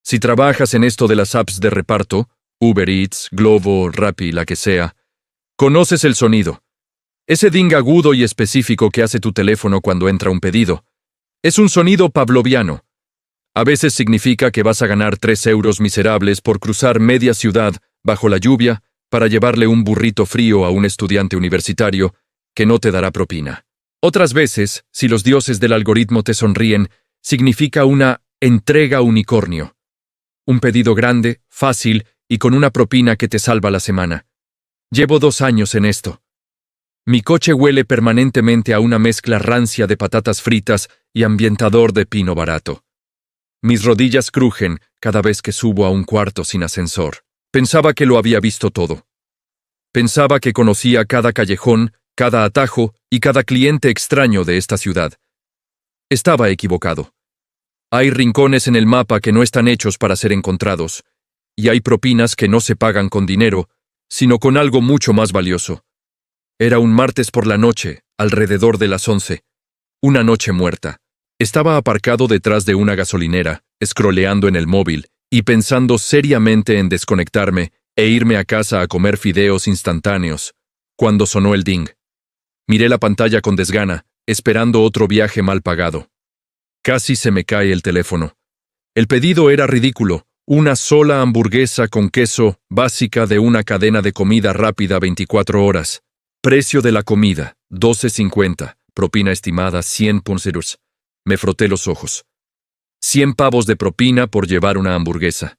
Si trabajas en esto de las apps de reparto, Uber Eats, Glovo, Rappi, la que sea, conoces el sonido. Ese ding agudo y específico que hace tu teléfono cuando entra un pedido. Es un sonido pavloviano. A veces significa que vas a ganar 3 euros miserables por cruzar media ciudad bajo la lluvia para llevarle un burrito frío a un estudiante universitario que no te dará propina. Otras veces, si los dioses del algoritmo te sonríen, significa una entrega unicornio. Un pedido grande, fácil y con una propina que te salva la semana. Llevo 2 años en esto. Mi coche huele permanentemente a una mezcla rancia de patatas fritas y ambientador de pino barato. Mis rodillas crujen cada vez que subo a un cuarto sin ascensor. Pensaba que lo había visto todo. Pensaba que conocía cada callejón, cada atajo y cada cliente extraño de esta ciudad. Estaba equivocado. Hay rincones en el mapa que no están hechos para ser encontrados, y hay propinas que no se pagan con dinero, sino con algo mucho más valioso. Era un martes por la noche, alrededor de las 11. Una noche muerta. Estaba aparcado detrás de una gasolinera, scrolleando en el móvil y pensando seriamente en desconectarme e irme a casa a comer fideos instantáneos, cuando sonó el ding. Miré la pantalla con desgana, esperando otro viaje mal pagado. Casi se me cae el teléfono. El pedido era ridículo, una sola hamburguesa con queso, básica de una cadena de comida rápida 24 horas. Precio de la comida, 12.50, propina estimada 100 €. Me froté los ojos. 100 pavos de propina por llevar una hamburguesa.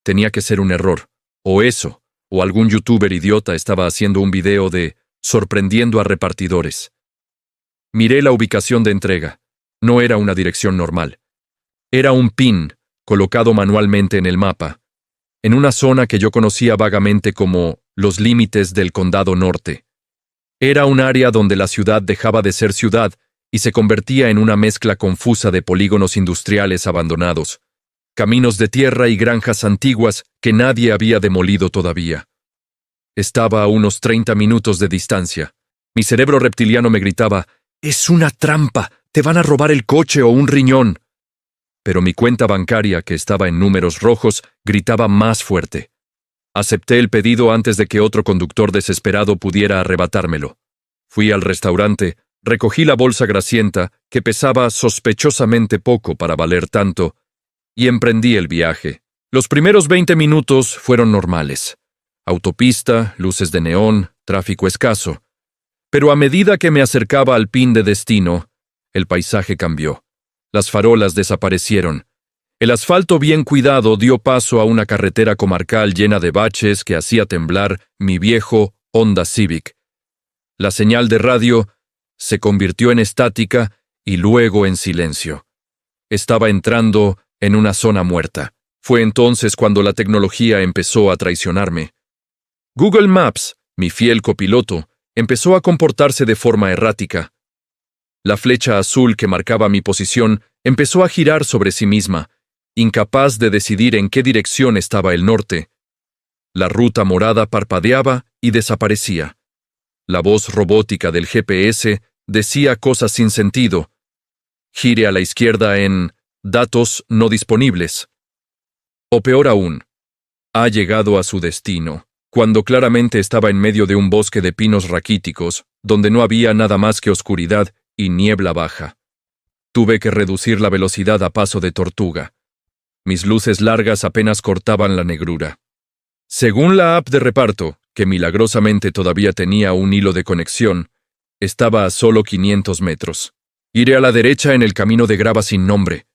Tenía que ser un error, o eso, o algún youtuber idiota estaba haciendo un video de sorprendiendo a repartidores. Miré la ubicación de entrega. No era una dirección normal. Era un pin, colocado manualmente en el mapa, en una zona que yo conocía vagamente como los límites del Condado Norte. Era un área donde la ciudad dejaba de ser ciudad y se convertía en una mezcla confusa de polígonos industriales abandonados, caminos de tierra y granjas antiguas que nadie había demolido todavía. Estaba a unos 30 minutos de distancia. Mi cerebro reptiliano me gritaba, «¡Es una trampa! ¡Te van a robar el coche o un riñón!». Pero mi cuenta bancaria, que estaba en números rojos, gritaba más fuerte. Acepté el pedido antes de que otro conductor desesperado pudiera arrebatármelo. Fui al restaurante, recogí la bolsa grasienta, que pesaba sospechosamente poco para valer tanto, y emprendí el viaje. Los primeros 20 minutos fueron normales. Autopista, luces de neón, tráfico escaso. Pero a medida que me acercaba al pin de destino, el paisaje cambió. Las farolas desaparecieron. El asfalto bien cuidado dio paso a una carretera comarcal llena de baches que hacía temblar mi viejo Honda Civic. La señal de radio se convirtió en estática y luego en silencio. Estaba entrando en una zona muerta. Fue entonces cuando la tecnología empezó a traicionarme. Google Maps, mi fiel copiloto, empezó a comportarse de forma errática. La flecha azul que marcaba mi posición empezó a girar sobre sí misma, incapaz de decidir en qué dirección estaba el norte. La ruta morada parpadeaba y desaparecía. La voz robótica del GPS decía cosas sin sentido. Gire a la izquierda en datos no disponibles. O peor aún, ha llegado a su destino, cuando claramente estaba en medio de un bosque de pinos raquíticos, donde no había nada más que oscuridad y niebla baja. Tuve que reducir la velocidad a paso de tortuga. Mis luces largas apenas cortaban la negrura. Según la app de reparto, que milagrosamente todavía tenía un hilo de conexión, estaba a solo 500 metros. Iré a la derecha en el camino de grava sin nombre,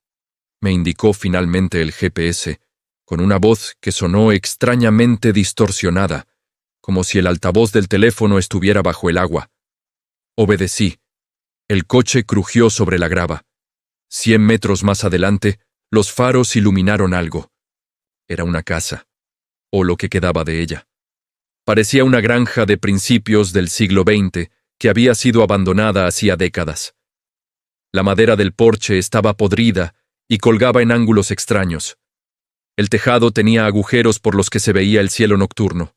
me indicó finalmente el GPS, con una voz que sonó extrañamente distorsionada, como si el altavoz del teléfono estuviera bajo el agua. Obedecí. El coche crujió sobre la grava. 100 metros más adelante, los faros iluminaron algo. Era una casa, o lo que quedaba de ella. Parecía una granja de principios del siglo XX que había sido abandonada hacía décadas. La madera del porche estaba podrida y colgaba en ángulos extraños. El tejado tenía agujeros por los que se veía el cielo nocturno.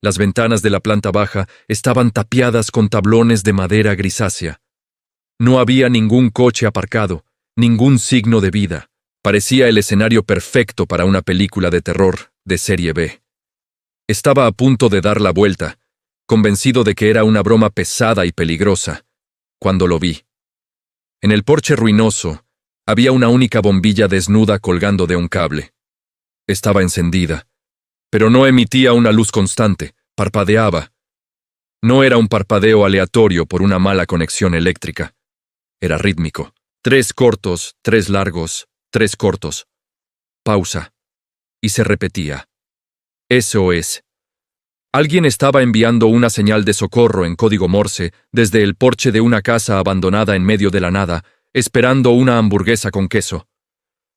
Las ventanas de la planta baja estaban tapiadas con tablones de madera grisácea. No había ningún coche aparcado, ningún signo de vida. Parecía el escenario perfecto para una película de terror de serie B. Estaba a punto de dar la vuelta, convencido de que era una broma pesada y peligrosa, cuando lo vi. En el porche ruinoso había una única bombilla desnuda colgando de un cable. Estaba encendida, pero no emitía una luz constante, parpadeaba. No era un parpadeo aleatorio por una mala conexión eléctrica. Era rítmico. 3 cortos, 3 largos, 3 cortos. Pausa. Y se repetía. SOS. Alguien estaba enviando una señal de socorro en código Morse desde el porche de una casa abandonada en medio de la nada, esperando una hamburguesa con queso.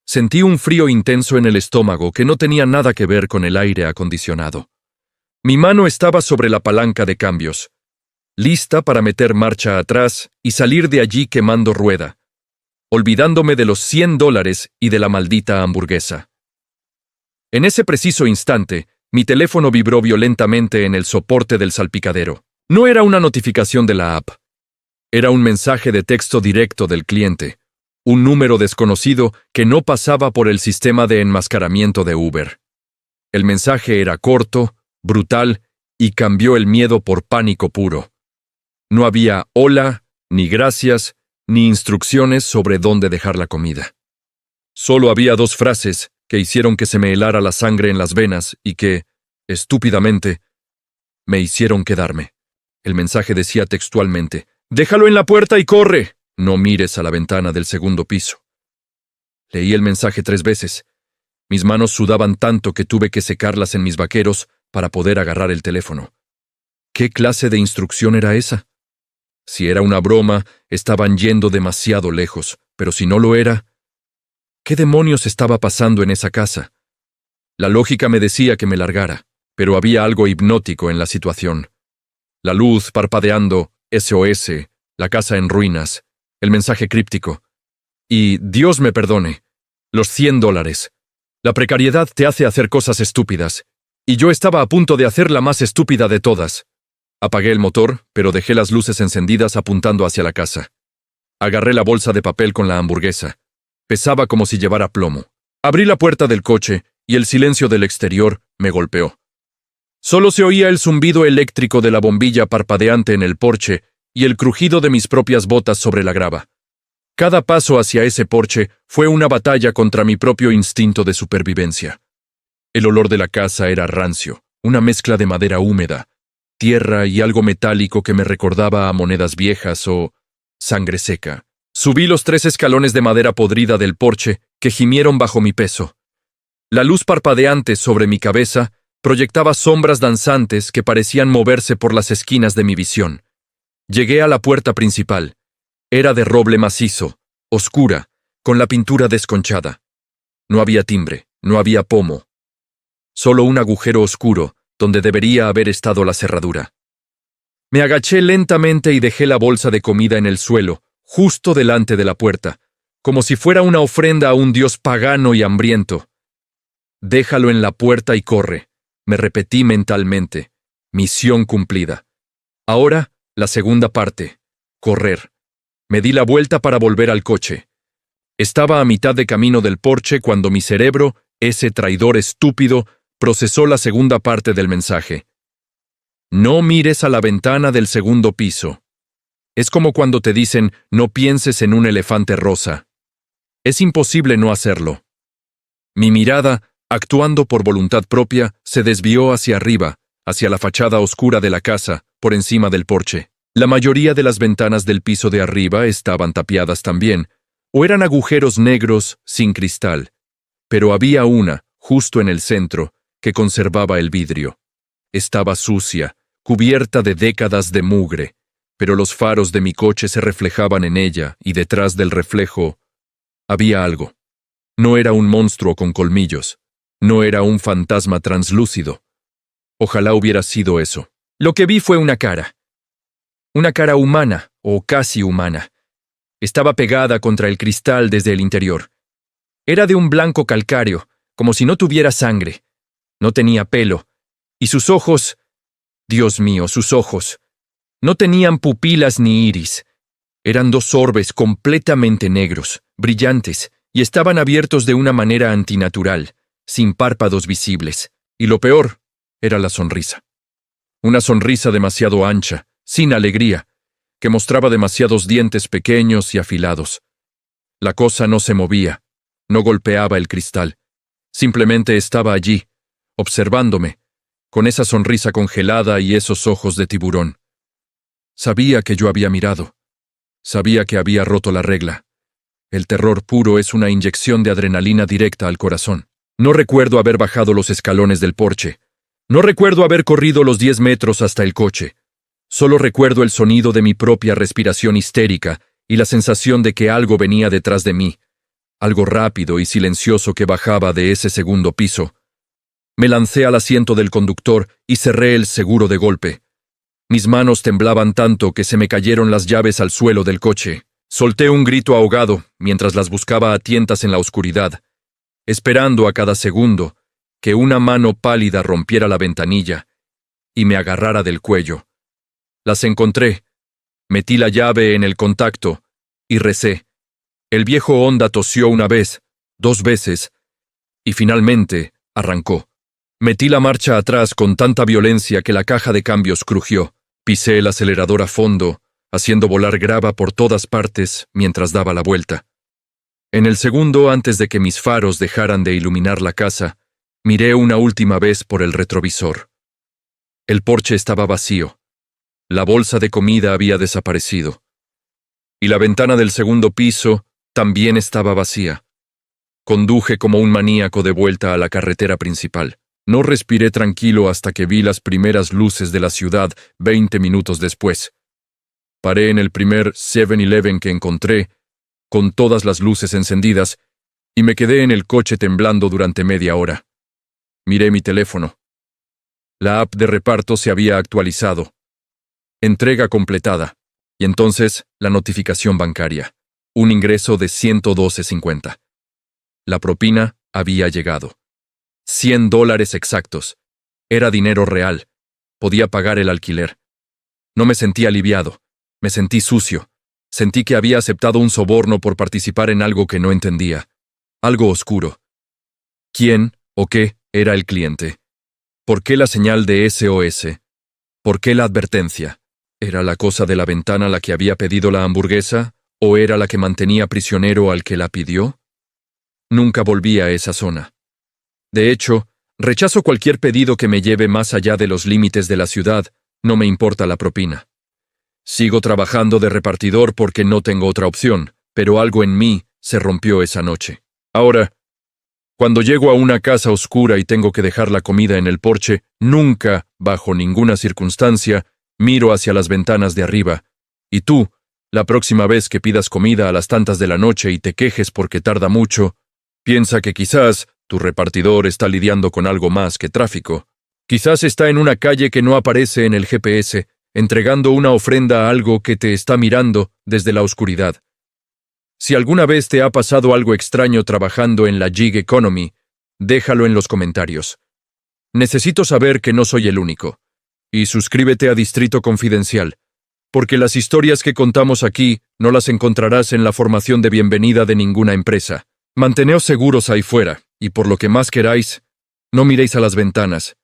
Sentí un frío intenso en el estómago que no tenía nada que ver con el aire acondicionado. Mi mano estaba sobre la palanca de cambios, lista para meter marcha atrás y salir de allí quemando rueda, olvidándome de los $100 y de la maldita hamburguesa. En ese preciso instante, mi teléfono vibró violentamente en el soporte del salpicadero. No era una notificación de la app. Era un mensaje de texto directo del cliente, un número desconocido que no pasaba por el sistema de enmascaramiento de Uber. El mensaje era corto, brutal, y cambió el miedo por pánico puro. No había hola, ni gracias, ni instrucciones sobre dónde dejar la comida. Solo había 2 frases que hicieron que se me helara la sangre en las venas y que, estúpidamente, me hicieron quedarme. El mensaje decía textualmente: «Déjalo en la puerta y corre. No mires a la ventana del 2º piso». Leí el mensaje 3 veces. Mis manos sudaban tanto que tuve que secarlas en mis vaqueros para poder agarrar el teléfono. ¿Qué clase de instrucción era esa? Si era una broma, estaban yendo demasiado lejos, pero si no lo era, ¿qué demonios estaba pasando en esa casa? La lógica me decía que me largara, pero había algo hipnótico en la situación. La luz parpadeando, SOS, la casa en ruinas, el mensaje críptico. Y, Dios me perdone, los $100. La precariedad te hace hacer cosas estúpidas, y yo estaba a punto de hacer la más estúpida de todas. Apagué el motor, pero dejé las luces encendidas apuntando hacia la casa. Agarré la bolsa de papel con la hamburguesa. Pesaba como si llevara plomo. Abrí la puerta del coche y el silencio del exterior me golpeó. Solo se oía el zumbido eléctrico de la bombilla parpadeante en el porche y el crujido de mis propias botas sobre la grava. Cada paso hacia ese porche fue una batalla contra mi propio instinto de supervivencia. El olor de la casa era rancio, una mezcla de madera húmeda, tierra y algo metálico que me recordaba a monedas viejas o sangre seca. Subí los 3 escalones de madera podrida del porche que gimieron bajo mi peso. La luz parpadeante sobre mi cabeza proyectaba sombras danzantes que parecían moverse por las esquinas de mi visión. Llegué a la puerta principal. Era de roble macizo, oscura, con la pintura desconchada. No había timbre, no había pomo. Solo un agujero oscuro donde debería haber estado la cerradura. Me agaché lentamente y dejé la bolsa de comida en el suelo, justo delante de la puerta, como si fuera una ofrenda a un dios pagano y hambriento. Déjalo en la puerta y corre, me repetí mentalmente. Misión cumplida. Ahora, la segunda parte. Correr. Me di la vuelta para volver al coche. Estaba a mitad de camino del porche cuando mi cerebro, ese traidor estúpido, procesó la segunda parte del mensaje. No mires a la ventana del 2º piso. Es como cuando te dicen no pienses en un elefante rosa. Es imposible no hacerlo. Mi mirada, actuando por voluntad propia, se desvió hacia arriba, hacia la fachada oscura de la casa, por encima del porche. La mayoría de las ventanas del piso de arriba estaban tapiadas también, o eran agujeros negros sin cristal, pero había una, justo en el centro, que conservaba el vidrio. Estaba sucia, cubierta de décadas de mugre, pero los faros de mi coche se reflejaban en ella y detrás del reflejo había algo. No era un monstruo con colmillos, no era un fantasma translúcido. Ojalá hubiera sido eso. Lo que vi fue una cara. Una cara humana, o casi humana. Estaba pegada contra el cristal desde el interior. Era de un blanco calcáreo, como si no tuviera sangre. No tenía pelo, y sus ojos, Dios mío, sus ojos, no tenían pupilas ni iris. Eran 2 orbes completamente negros, brillantes, y estaban abiertos de una manera antinatural, sin párpados visibles, y lo peor era la sonrisa. Una sonrisa demasiado ancha, sin alegría, que mostraba demasiados dientes pequeños y afilados. La cosa no se movía, no golpeaba el cristal, simplemente estaba allí, observándome, con esa sonrisa congelada y esos ojos de tiburón. Sabía que yo había mirado. Sabía que había roto la regla. El terror puro es una inyección de adrenalina directa al corazón. No recuerdo haber bajado los escalones del porche. No recuerdo haber corrido los 10 metros hasta el coche. Solo recuerdo el sonido de mi propia respiración histérica y la sensación de que algo venía detrás de mí, algo rápido y silencioso que bajaba de ese segundo piso. Me lancé al asiento del conductor y cerré el seguro de golpe. Mis manos temblaban tanto que se me cayeron las llaves al suelo del coche. Solté un grito ahogado mientras las buscaba a tientas en la oscuridad, esperando a cada segundo que una mano pálida rompiera la ventanilla y me agarrara del cuello. Las encontré, metí la llave en el contacto y recé. El viejo Honda tosió una vez, 2 veces, y finalmente arrancó. Metí la marcha atrás con tanta violencia que la caja de cambios crujió. Pisé el acelerador a fondo, haciendo volar grava por todas partes mientras daba la vuelta. En el segundo antes de que mis faros dejaran de iluminar la casa, miré una última vez por el retrovisor. El porche estaba vacío. La bolsa de comida había desaparecido. Y la ventana del segundo piso también estaba vacía. Conduje como un maníaco de vuelta a la carretera principal. No respiré tranquilo hasta que vi las primeras luces de la ciudad 20 minutos después. Paré en el primer 7-Eleven que encontré, con todas las luces encendidas, y me quedé en el coche temblando durante media hora. Miré mi teléfono. La app de reparto se había actualizado. Entrega completada. Y entonces la notificación bancaria. Un ingreso de $112.50. La propina había llegado. $100 exactos. Era dinero real. Podía pagar el alquiler. No me sentí aliviado. Me sentí sucio. Sentí que había aceptado un soborno por participar en algo que no entendía. Algo oscuro. ¿Quién o qué era el cliente? ¿Por qué la señal de SOS? ¿Por qué la advertencia? ¿Era la cosa de la ventana la que había pedido la hamburguesa? ¿O era la que mantenía prisionero al que la pidió? Nunca volví a esa zona. De hecho, rechazo cualquier pedido que me lleve más allá de los límites de la ciudad, no me importa la propina. Sigo trabajando de repartidor porque no tengo otra opción, pero algo en mí se rompió esa noche. Ahora, cuando llego a una casa oscura y tengo que dejar la comida en el porche, nunca, bajo ninguna circunstancia, miro hacia las ventanas de arriba. Y tú, la próxima vez que pidas comida a las tantas de la noche y te quejes porque tarda mucho, piensa que quizás tu repartidor está lidiando con algo más que tráfico. Quizás está en una calle que no aparece en el GPS, entregando una ofrenda a algo que te está mirando desde la oscuridad. Si alguna vez te ha pasado algo extraño trabajando en la gig economy, déjalo en los comentarios. Necesito saber que no soy el único. Y suscríbete a Distrito Confidencial, porque las historias que contamos aquí no las encontrarás en la formación de bienvenida de ninguna empresa. Manteneos seguros ahí fuera, y por lo que más queráis, no miréis a las ventanas,